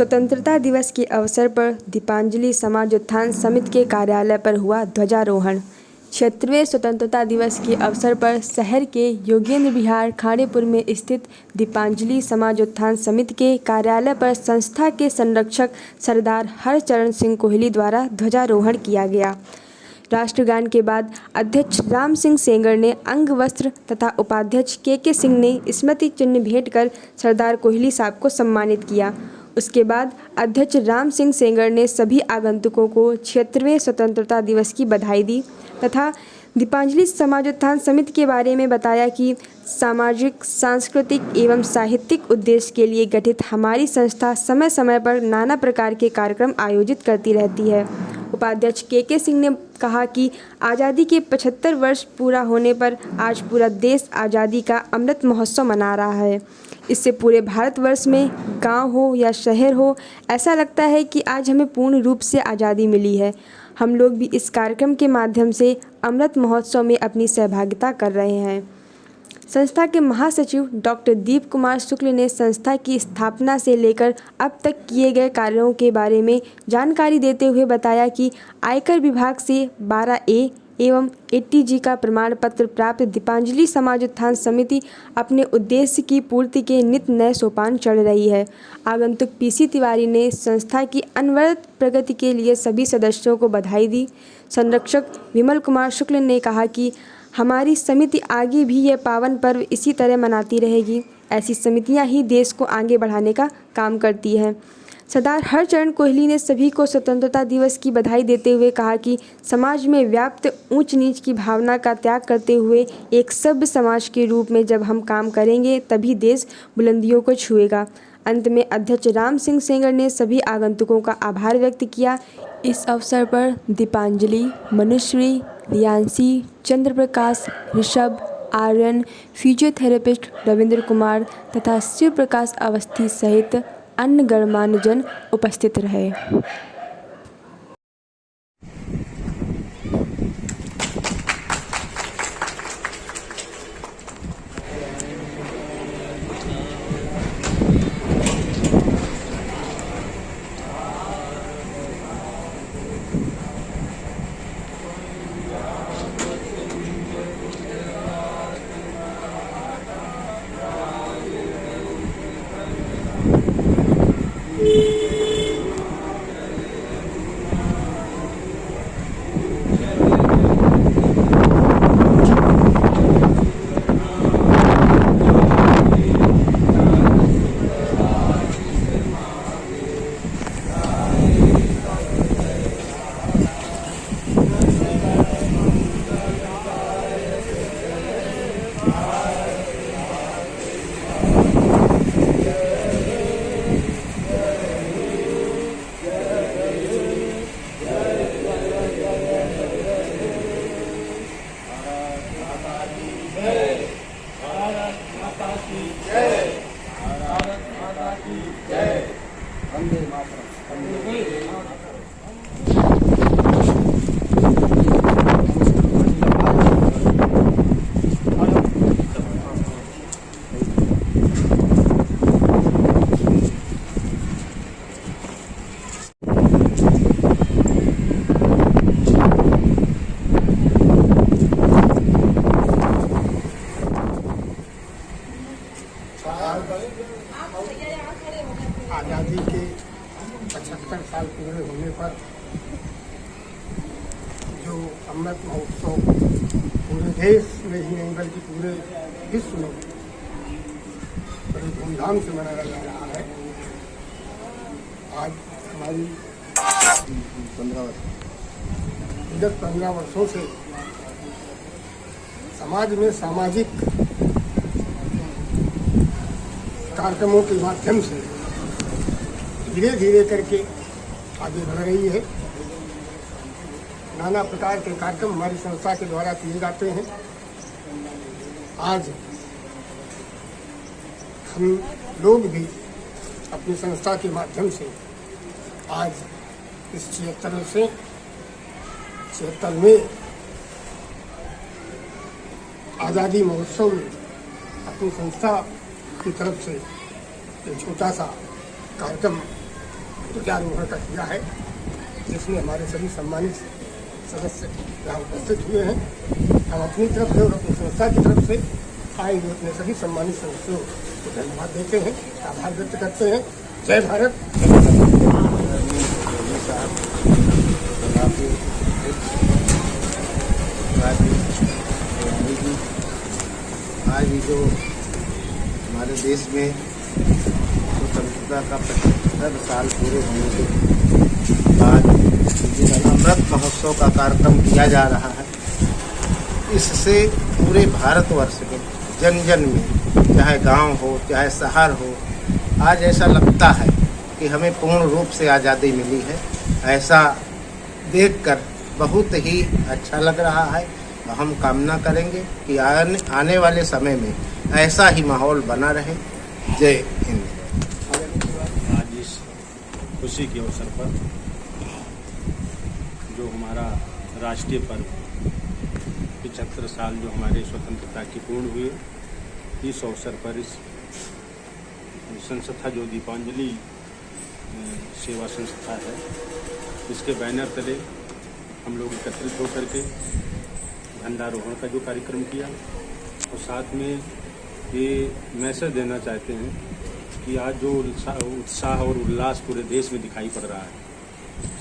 स्वतंत्रता दिवस के अवसर पर दीपांजलि समाज उत्थान समिति के कार्यालय पर हुआ ध्वजारोहण। 76वें स्वतंत्रता दिवस के अवसर पर शहर के योगेंद्र विहार खाड़ेपुर में स्थित दीपांजलि समाज उत्थान समिति के कार्यालय पर संस्था के संरक्षक सरदार हरचरण सिंह कोहली द्वारा ध्वजारोहण किया गया। राष्ट्रगान के बाद अध्यक्ष राम सिंह सेंगर ने अंग वस्त्र तथा उपाध्यक्ष के सिंह ने स्मृति चिन्ह भेंट कर सरदार कोहली साहब को सम्मानित किया। उसके बाद अध्यक्ष राम सिंह सेंगर ने सभी आगंतुकों को 76वें स्वतंत्रता दिवस की बधाई दी तथा दीपांजलि समाज उत्थान समिति के बारे में बताया कि सामाजिक, सांस्कृतिक एवं साहित्यिक उद्देश्य के लिए गठित हमारी संस्था समय समय पर नाना प्रकार के कार्यक्रम आयोजित करती रहती है। उपाध्यक्ष के सिंह ने कहा कि आज़ादी के 75 वर्ष पूरा होने पर आज पूरा देश आज़ादी का अमृत महोत्सव मना रहा है। इससे पूरे भारतवर्ष में गांव हो या शहर हो, ऐसा लगता है कि आज हमें पूर्ण रूप से आज़ादी मिली है। हम लोग भी इस कार्यक्रम के माध्यम से अमृत महोत्सव में अपनी सहभागिता कर रहे हैं। संस्था के महासचिव डॉक्टर दीप कुमार शुक्ल ने संस्था की स्थापना से लेकर अब तक किए गए कार्यों के बारे में जानकारी देते हुए बताया कि आयकर विभाग से 12A एवं 80G का प्रमाण पत्र प्राप्त दीपांजलि समाज उत्थान समिति अपने उद्देश्य की पूर्ति के नित नए सोपान चढ़ रही है। आगंतुक PC तिवारी ने संस्था की अनवरत प्रगति के लिए सभी सदस्यों को बधाई दी। संरक्षक विमल कुमार शुक्ल ने कहा कि हमारी समिति आगे भी यह पावन पर्व इसी तरह मनाती रहेगी। ऐसी समितियां ही देश को आगे बढ़ाने का काम करती हैं। सरदार हरचरण कोहली ने सभी को स्वतंत्रता दिवस की बधाई देते हुए कहा कि समाज में व्याप्त ऊंच नीच की भावना का त्याग करते हुए एक सभ्य समाज के रूप में जब हम काम करेंगे तभी देश बुलंदियों को छुएगा। अंत में अध्यक्ष राम सिंह सेंगर ने सभी आगंतुकों का आभार व्यक्त किया। इस अवसर पर दीपांजलि, मनुश्री, रियांशी, चंद्र प्रकाश, ऋषभ, आर्यन, फिजियोथेरेपिस्ट रविंद्र कुमार तथा शिव प्रकाश अवस्थी सहित अन्य गणमान्य जन उपस्थित रहे। आज़ादी के 75 साल पूरे होने पर जो अमृत महोत्सव पूरे देश में ही नहीं बल्कि पूरे विश्व में बड़ी धूमधाम से मनाया जा रहा है। आज हमारी 15 वर्षों से समाज में सामाजिक कार्यक्रमों के माध्यम से धीरे धीरे करके आगे बढ़ रही है। नाना प्रकार के कार्यक्रम हमारी संस्था के द्वारा किए जाते हैं। आज हम लोग भी अपनी संस्था के माध्यम से आज इस 76वें आज़ादी महोत्सव में अपनी संस्था की तरफ से एक छोटा सा कार्यक्रम ध्वजारोहण का किया है, जिसमें हमारे सभी सम्मानित सदस्य यहाँ उपस्थित हुए हैं। हम अपनी तरफ से और अपनी संस्था की तरफ से आए हुए अपने सभी सम्मानित सदस्यों को धन्यवाद देते हैं, आभार व्यक्त करते हैं। जय भारत, आज जो हमारे देश में स्वतंत्रता का 75 साल पूरे होने के बाद अमृत महोत्सव का कार्यक्रम किया जा रहा है, इससे पूरे भारतवर्ष में जन जन में, चाहे गांव हो चाहे शहर हो, आज ऐसा लगता है कि हमें पूर्ण रूप से आज़ादी मिली है। ऐसा देखकर बहुत ही अच्छा लग रहा है। हम कामना करेंगे कि आने वाले समय में ऐसा ही माहौल बना रहे। जय हिंद। आज इस खुशी के अवसर पर जो हमारा राष्ट्रीय पर्व 75 साल जो हमारे स्वतंत्रता की पूर्ण हुए, इस अवसर पर इस संस्था जो दीपांजलि सेवा संस्था है, इसके बैनर तले हम लोग एकत्रित होकर के झंडारोहण का जो कार्यक्रम किया, और साथ में ये मैसेज देना चाहते हैं कि आज जो उत्साह और उल्लास पूरे देश में दिखाई पड़ रहा है,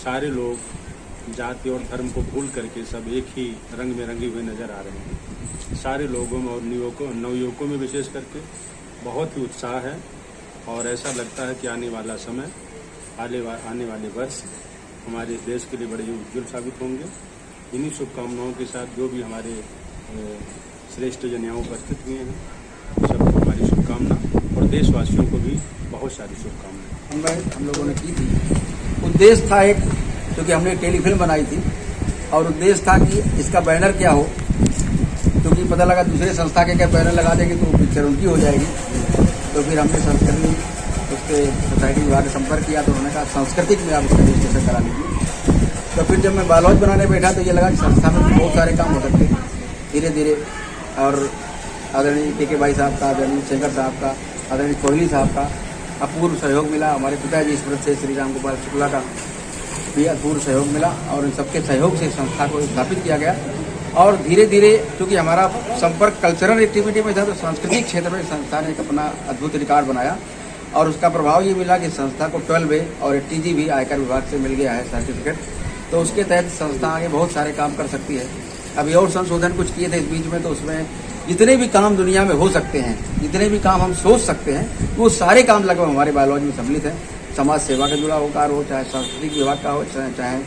सारे लोग जाति और धर्म को भूल करके सब एक ही रंग में रंगे हुए नज़र आ रहे हैं। सारे लोगों में और नवयुवकों में विशेष करके बहुत ही उत्साह है, और ऐसा लगता है कि आने वाला समय, आने वाले वर्ष हमारे देश के लिए बड़े उज्जवल साबित होंगे। इन्हीं शुभकामनाओं के साथ जो भी हमारे श्रेष्ठ जन यहाँ उपस्थित हुए हैं, सबको हमारी शुभकामना, और देशवासियों को भी बहुत सारी शुभकामनाएं हम लोगों ने की थी। उद्देश्य था एक, क्योंकि हमने टेलीफिल्म बनाई थी, और उद्देश्य था कि इसका बैनर क्या हो, क्योंकि पता लगा दूसरे संस्था के क्या बैनर लगा देंगे तो पिक्चर उनकी हो जाएगी। तो फिर हमने संस्कृति उसके सोसाइटी विभाग से संपर्क किया, तो उन्होंने कहा सांस्कृतिक में आप उसका रजिस्ट्रेशन करा लीजिए। तो फिर जब मैं बालौज बनाने बैठा तो ये लगा कि संस्था में बहुत सारे काम हो सकते हैं धीरे धीरे। और आदरणीय के भाई साहब का, आदरणीय शेखर साहब का, आदरणीय कोहली साहब का अपूर्व सहयोग मिला। हमारे पिताजी स्मृत से श्री राम गोपाल शुक्ला का भी अपूर्व सहयोग मिला, और इन सबके सहयोग से संस्था को स्थापित किया गया। और धीरे धीरे क्योंकि हमारा संपर्क कल्चरल एक्टिविटी में था, तो सांस्कृतिक क्षेत्र में संस्था ने एक अपना अद्भुत रिकॉर्ड बनाया, और उसका प्रभाव ये मिला कि संस्था को 12A और TG भी आयकर विभाग से मिल गया है सर्टिफिकेट। तो उसके तहत संस्था आगे बहुत सारे काम कर सकती है। अभी और संशोधन कुछ किए थे इस बीच में, तो उसमें जितने भी काम दुनिया में हो सकते हैं, जितने भी काम हम सोच सकते हैं, वो सारे काम लगभग हमारे बायोलॉजी में सम्मिलित हैं। समाज सेवा का जुड़ा हुआ कार्य हो, चाहे सांस्कृतिक विभाग का हो, चाहे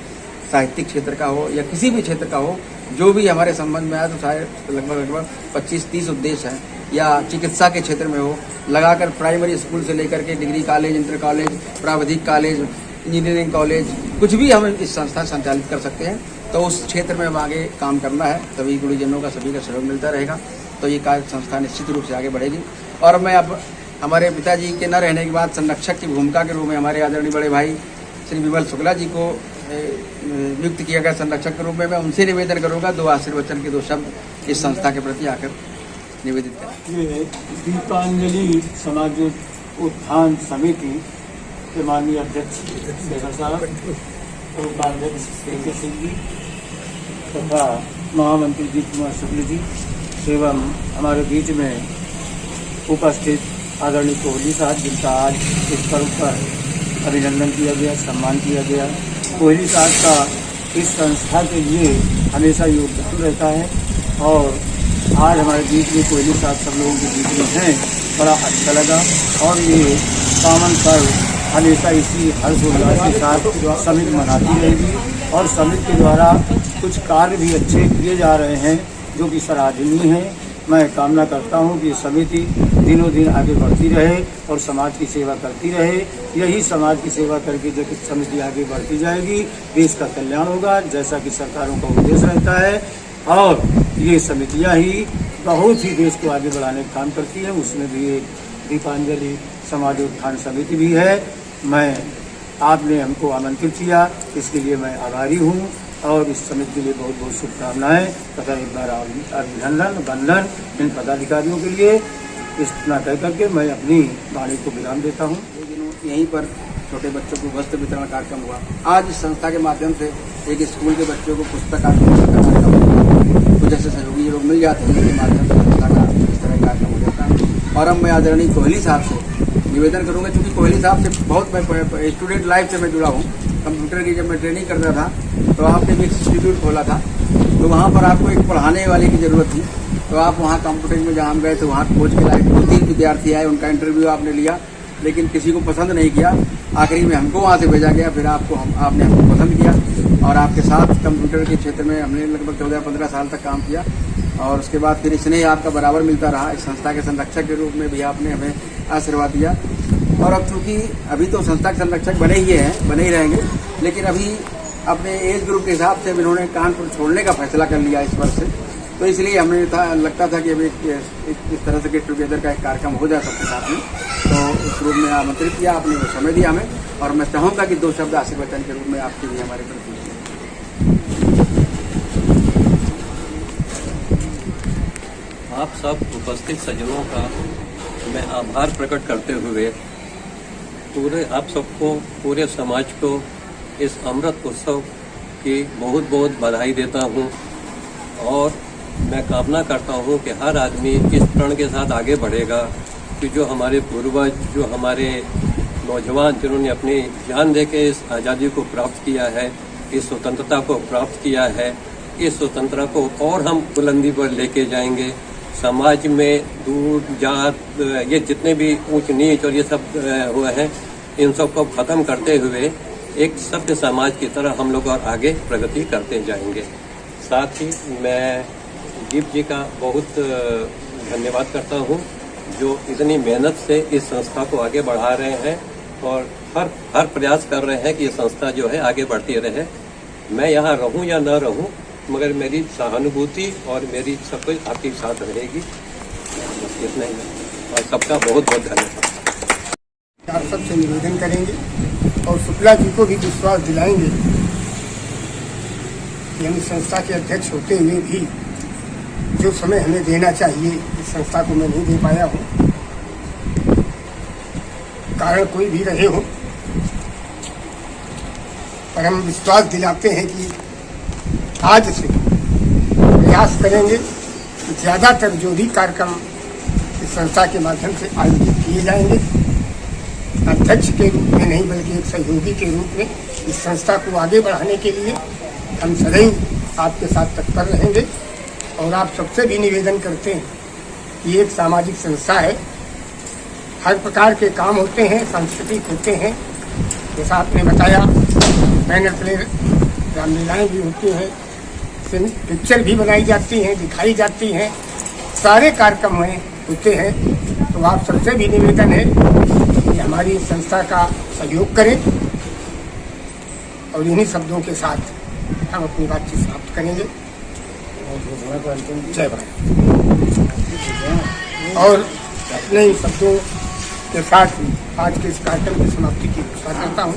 साहित्यिक क्षेत्र का हो, या किसी भी क्षेत्र का हो, जो भी हमारे संबंध में आया, तो सारे लगभग 25-30 उद्देश्य हैं। या चिकित्सा के क्षेत्र में हो, लगाकर प्राइमरी स्कूल से लेकर के डिग्री कॉलेज, इंटर कॉलेज, प्राविधिक कॉलेज, इंजीनियरिंग कॉलेज, कुछ भी हम इस संस्था संचालित कर सकते हैं। तो उस क्षेत्र में हम आगे काम करना है, सभी गुणीजनों का, सभी का सहयोग मिलता रहेगा, तो ये कार्य संस्था निश्चित रूप से आगे बढ़ेगी। और मैं अब हमारे पिताजी के न रहने के बाद संरक्षक की भूमिका के रूप में हमारे आदरणीय बड़े भाई श्री विमल शुक्ला जी को नियुक्त किया गया संरक्षक के रूप में। मैं उनसे निवेदन करूंगा 2 आशीर्वचन के 2 शब्द इस संस्था के प्रति आकर निवेदित करें। ये दीपांजलि समाज उत्थान समिति के माननीय अध्यक्ष शेखर साहब, उपाध्यक्ष के सिंह जी तथा महामंत्री जी कुमार शुक्ल जी, एवं हमारे बीच में उपस्थित आदरणीय कोहली साहब, जिनका आज इस पर्व पर अभिनंदन किया गया, सम्मान किया गया। कोहली साहब का इस संस्था के लिए हमेशा योगदान रहता है, और आज हमारे बीच में कोहली साहब सब लोगों के बीच में हैं, बड़ा अच्छा लगा। और ये पावन पर्व हमेशा इसी हर्षोल्लास के साथ समिति मनाती रहेगी, और समिति के द्वारा कुछ कार्य भी अच्छे किए जा रहे हैं जो कि सराहनीय है। मैं कामना करता हूं कि समिति दिनों दिन आगे बढ़ती रहे और समाज की सेवा करती रहे। यही समाज की सेवा करके जब समिति आगे बढ़ती जाएगी, देश का कल्याण होगा, जैसा कि सरकारों का उद्देश्य रहता है। और ये समितियां ही बहुत ही देश को आगे बढ़ाने का काम करती हैं। उसमें भी एक दीपांजलि समाज उत्थान समिति भी है। मैं आपने हमको आमंत्रित किया, इसके लिए मैं आभारी हूँ, और इस समिति के लिए बहुत बहुत शुभकामनाएं तथा एक बार अभिनंदन वंदन इन पदाधिकारियों के लिए। इतना कह करके मैं अपनी वाणी को विराम देता हूँ। यहीं पर छोटे बच्चों को वस्त्र वितरण कार्यक्रम हुआ। आज इस संस्था के माध्यम से एक स्कूल के बच्चों को पुस्तक कार्यक्रम कुछ ऐसे सहयोगी लोग मिल जाते हैं जिनके माध्यम से संस्था का इस तरह कार्यक्रम हो जाता है। और अब मैं आदरणीय कोहली साहब से निवेदन करूंगा, क्योंकि कोहली साहब से बहुत मैं स्टूडेंट लाइफ से मैं जुड़ा हूँ। कंप्यूटर की जब मैं ट्रेनिंग करता था तो आपने भी एक इंस्टीट्यूट खोला था, तो वहाँ पर आपको एक पढ़ाने वाले की ज़रूरत थी। तो आप वहाँ कंप्यूटर में जहाँ हम गए तो वहाँ कोच के लायक 2-3 विद्यार्थी आए, उनका इंटरव्यू आपने लिया, लेकिन किसी को पसंद नहीं किया। आखिरी में हमको वहाँ से भेजा गया, फिर आपने हमको पसंद किया और आपके साथ कंप्यूटर के क्षेत्र में हमने लगभग 14-15 साल तक काम किया। और उसके बाद फिर स्नेह आपका बराबर मिलता रहा। इस संस्था के संरक्षक के रूप में भी आपने हमें आशीर्वाद दिया। और अब चूँकि अभी तो संस्था के संरक्षक बने ही हैं, बने ही रहेंगे, लेकिन अभी अपने एज ग्रुप के हिसाब से इन्होंने कानपुर छोड़ने का फैसला कर लिया इस वर्ष से। तो इसलिए हमें लगता था कि अभी इस तरह से गेट टुगेदर का एक कार्यक्रम हो जाए सबके साथ में, तो उस रूप में आमंत्रित किया आपने, वो समय दिया हमें। और मैं चाहूँगा कि 2 शब्द आशीर्वचन के रूप में आपके लिए हमारे प्रति। आप सब उपस्थित सज्जनों का मैं आभार प्रकट करते हुए पूरे आप सबको, पूरे समाज को इस अमृत उत्सव की बहुत बहुत बधाई देता हूँ। और मैं कामना करता हूँ कि हर आदमी इस प्रण के साथ आगे बढ़ेगा कि जो हमारे पूर्वज, जो हमारे नौजवान जिन्होंने अपनी जान दे के इस आज़ादी को प्राप्त किया है, इस स्वतंत्रता को प्राप्त किया है, इस स्वतंत्रता को और हम बुलंदी पर लेके जाएंगे। समाज में दूर जात, ये जितने भी ऊंच नीच और ये सब हुए हैं, इन सब को ख़त्म करते हुए एक सभ्य समाज की तरह हम लोग और आगे प्रगति करते जाएंगे। साथ ही मैं दीप जी का बहुत धन्यवाद करता हूँ जो इतनी मेहनत से इस संस्था को आगे बढ़ा रहे हैं और हर प्रयास कर रहे हैं कि ये संस्था जो है आगे बढ़ती रहे। मैं यहाँ रहूँ या न रहूँ, मगर मेरी सहानुभूति और मेरी सब कुछ आपके साथ रहेगी। बस इतना ही है और सबका बहुत बहुत धन्यवाद। आप सबसे निवेदन करेंगे और शुक्ला जी को भी विश्वास दिलाएंगे कि हम इस संस्था के अध्यक्ष होते हुए भी जो समय हमें देना चाहिए इस संस्था को मैं नहीं दे पाया हूँ, कारण कोई भी रहे हो, पर हम विश्वास दिलाते हैं कि आज से प्रयास करेंगे कि ज़्यादातर जो भी कार्यक्रम इस संस्था के माध्यम से आयोजित किए जाएंगे, अध्यक्ष के रूप में नहीं बल्कि एक सहयोगी के रूप में इस संस्था को आगे बढ़ाने के लिए हम सदैव आपके साथ तत्पर रहेंगे। और आप सबसे भी निवेदन करते हैं कि एक सामाजिक संस्था है, हर प्रकार के काम होते हैं, सांस्कृतिक होते हैं, जैसा आपने बताया बैनर प्ले रामलीलाएँ भी होती हैं, पिक्चर भी बनाई जाती हैं, दिखाई जाती हैं, सारे कार्यक्रम होते हैं। तो आप सबसे भी निवेदन है कि हमारी संस्था का सहयोग करें और इन्हीं शब्दों के साथ हम अपनी बातचीत समाप्त करेंगे। जय भारत। और अपने इन शब्दों के साथ आज के इस कार्यक्रम की समाप्ति की घोषणा करता हूँ।